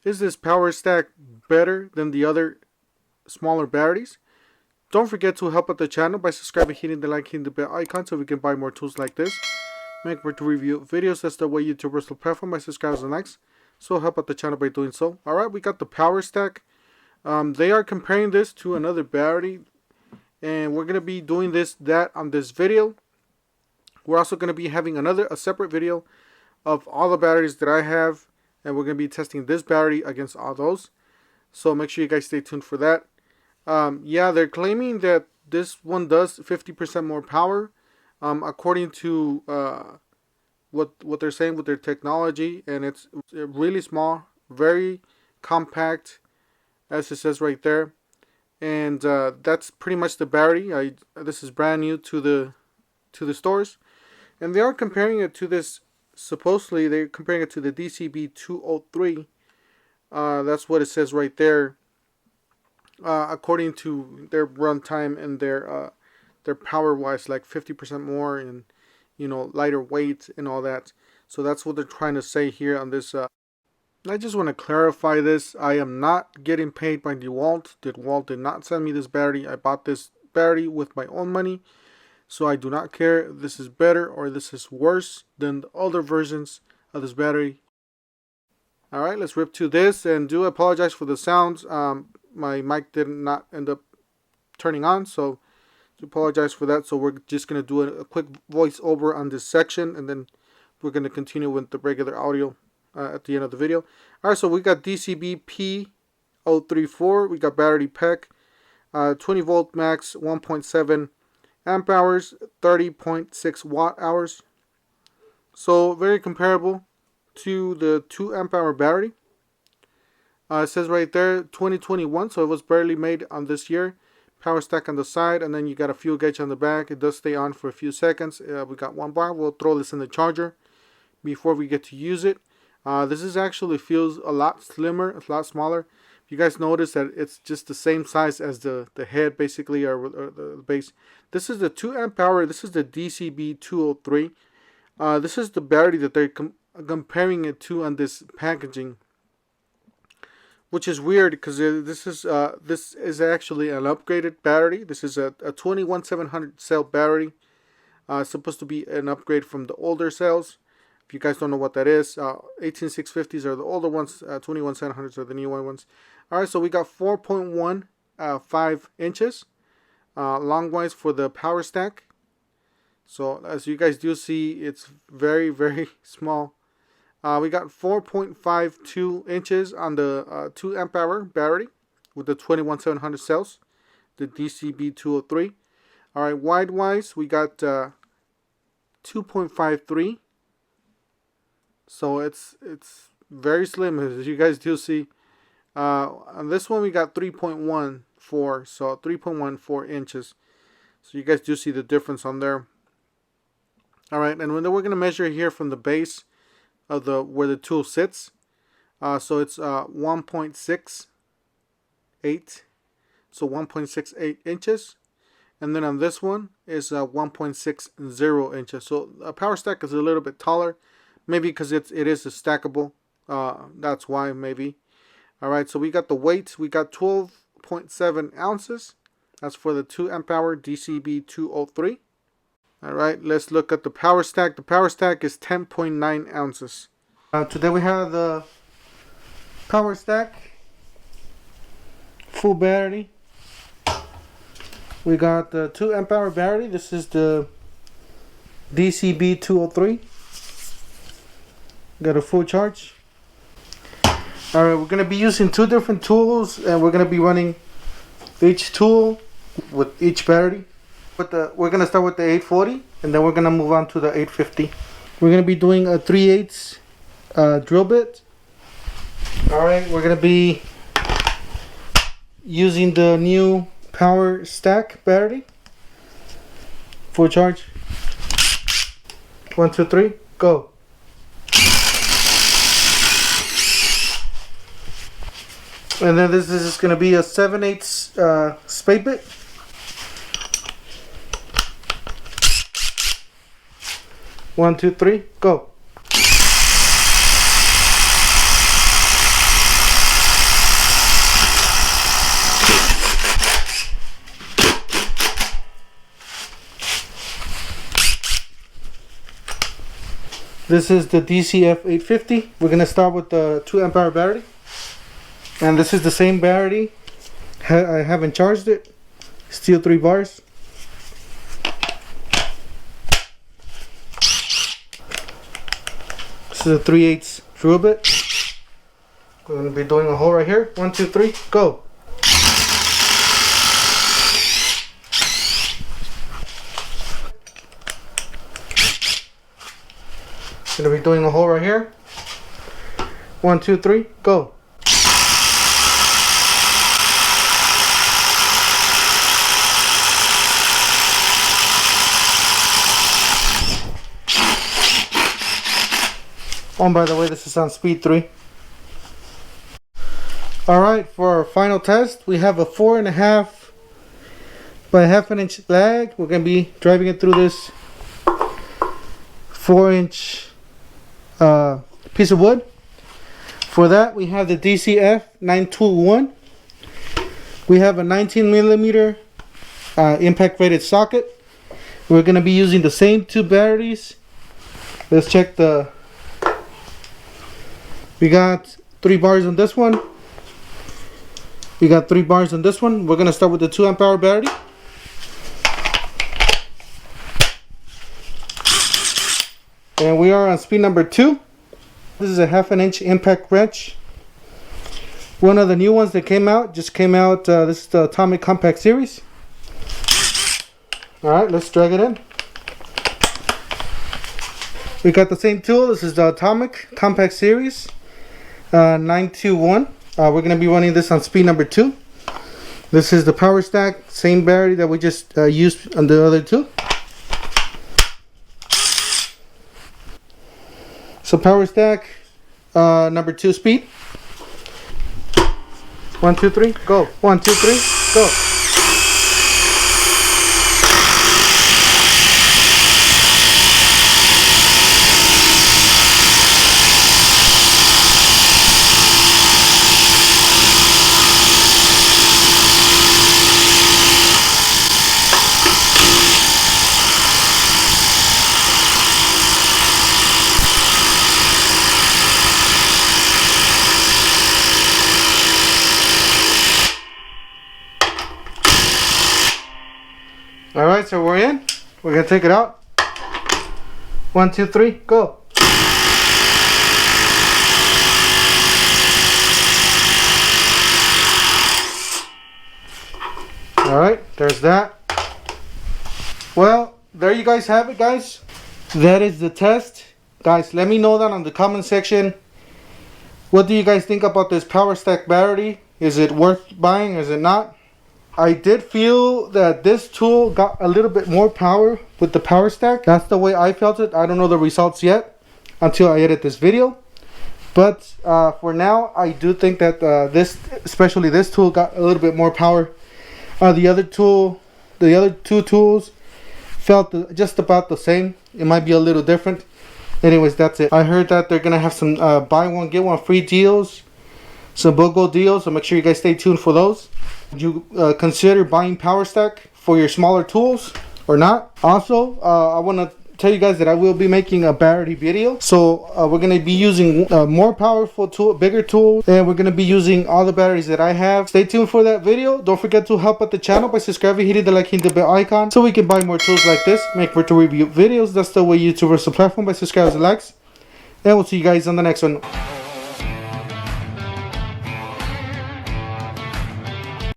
Is this Powerstack better than the other smaller batteries? Don't forget to help out the channel by subscribing, hitting the like, hitting the bell icon so we can buy more tools like this. Make more to review videos. That's the way YouTubers will platform by subscribers and likes. So help out the channel by doing so. Alright, we got the Powerstack. They are comparing this to another battery. And we're going to be doing that on this video. We're also going to be having a separate video of all the batteries that I have. And we're going to be testing this battery against all those. So make sure you guys stay tuned for that. Yeah, they're claiming that this one does 50% more power. According to what they're saying with their technology. And it's really small. Very compact. As it says right there. And that's pretty much the battery. This is brand new to the stores. And they are comparing it to this. Supposedly, they're comparing it to the DCBP034. That's what it says right there. According to their runtime and their power-wise, like 50% more, and lighter weight and all that. So that's what they're trying to say here on this. I just want to clarify this. I am not getting paid by DeWalt. DeWalt did not send me this battery. I bought this battery with my own money. So I do not care if this is better or this is worse than the other versions of this battery. Alright, let's rip to this, and do apologize for the sounds. My mic did not end up turning on, so I apologize for that. So we're just going to do a quick voiceover on this section, and then we're going to continue with the regular audio at the end of the video. Alright, so we got DCBP034. We got battery pack, 20 volt max, 1.7 amp hours, 30.6 watt hours. So very comparable to the 2 amp hour battery. It says right there 2021, so it was barely made on this year. Powerstack on the side, and then you got a fuel gauge on the back. It does stay on for a few seconds. We got 1 bar. We'll throw this in the charger before we get to use it. This is actually feels a lot slimmer, a lot smaller. You guys notice that it's just the same size as the head, basically, or the base. This is the 2 amp hour. This is the DCB203. This is the battery that they're comparing it to on this packaging, which is weird because this is actually an upgraded battery. This is a 21700 cell battery. It's supposed to be an upgrade from the older cells. If you guys don't know what that is, 18650s are the older ones, 21700s are the newer ones. Alright, so we got 4.15 inches long-wise for the Powerstack. So as you guys do see, it's very, very small. We got 4.52 inches on the 2 amp hour battery with the 21700 cells, the DCB203. Alright, wide-wise, we got 2.53. So it's very slim, as you guys do see. On this one we got 3.14, so 3.14 inches. So you guys do see the difference on there. Alright, and then we're going to measure here from the base of where the tool sits. So it's 1.68, so 1.68 inches. And then on this one is 1.60 inches. So a Powerstack is a little bit taller. Maybe because it is a stackable. That's why, maybe. Alright, so we got the weight. We got 12.7 ounces. That's for the 2 amp hour DCB203. Alright, let's look at the Powerstack. The Powerstack is 10.9 ounces. Today we have the Powerstack. Full battery. We got the 2 amp hour battery. This is the DCB203. Got a full charge. Alright, we're going to be using 2 different tools, and we're going to be running each tool with each battery. We're going to start with the 840, and then we're going to move on to the 850. We're going to be doing a 3/8 drill bit. Alright, we're going to be using the new Powerstack battery. Full charge. 1, 2, 3, go. And then this is going to be a 7/8 spade bit. One, two, three, go. This is the DCF850. We're gonna start with the 2 amp hour battery, and this is the same battery. I haven't charged it. Still 3 bars. This is a 3/8 drill bit. We're gonna be doing a hole right here. 1, 2, 3, go. Gonna be doing a hole right here. 1, 2, 3, go. Oh, by the way, this is on speed 3. Alright, for our final test, we have a 4.5 by 1/2 inch lag. We're going to be driving it through this 4-inch piece of wood. For that, we have the DCF921. We have a 19mm impact rated socket. We're going to be using the same 2 batteries. Let's check the... We got 3 bars on this one. We got 3 bars on this one. We're going to start with the 2 amp hour battery. And we are on speed number 2. This is a 1/2 inch impact wrench. One of the new ones that came out, this is the Atomic Compact Series. Alright, let's drag it in. We got the same tool. This is the Atomic Compact Series 921. We're going to be running this on speed number 2. This is the Powerstack, same battery that we just used on the other 2. So Powerstack number 2 speed. 1, 2, 3, go. 1, 2, 3, go. Alright, so we're in. We're going to take it out. 1, 2, 3, go. Alright, there's that. Well, there you guys have it, guys. That is the test. Guys, let me know that on the comment section. What do you guys think about this Powerstack battery? Is it worth buying or is it not? I did feel that this tool got a little bit more power with the Powerstack. That's the way I felt it. I don't know the results yet until I edit this video. But for now, I do think that especially this tool, got a little bit more power. The other 2 tools felt just about the same. It might be a little different. Anyways, that's it. I heard that they're gonna have some buy one get one free deals, some BOGO deals. So make sure you guys stay tuned for those. Would you consider buying Powerstack for your smaller tools or not? Also, I want to tell you guys that I will be making a battery video. So we're going to be using more powerful tool, bigger tools, and we're going to be using all the batteries that I have. Stay tuned for that video. Don't forget to help out the channel by subscribing, hitting the like, hitting the bell icon, so we can buy more tools like this, make virtual review videos. That's the way YouTubers the platform, by subscribing and likes. And we'll see you guys on the next one.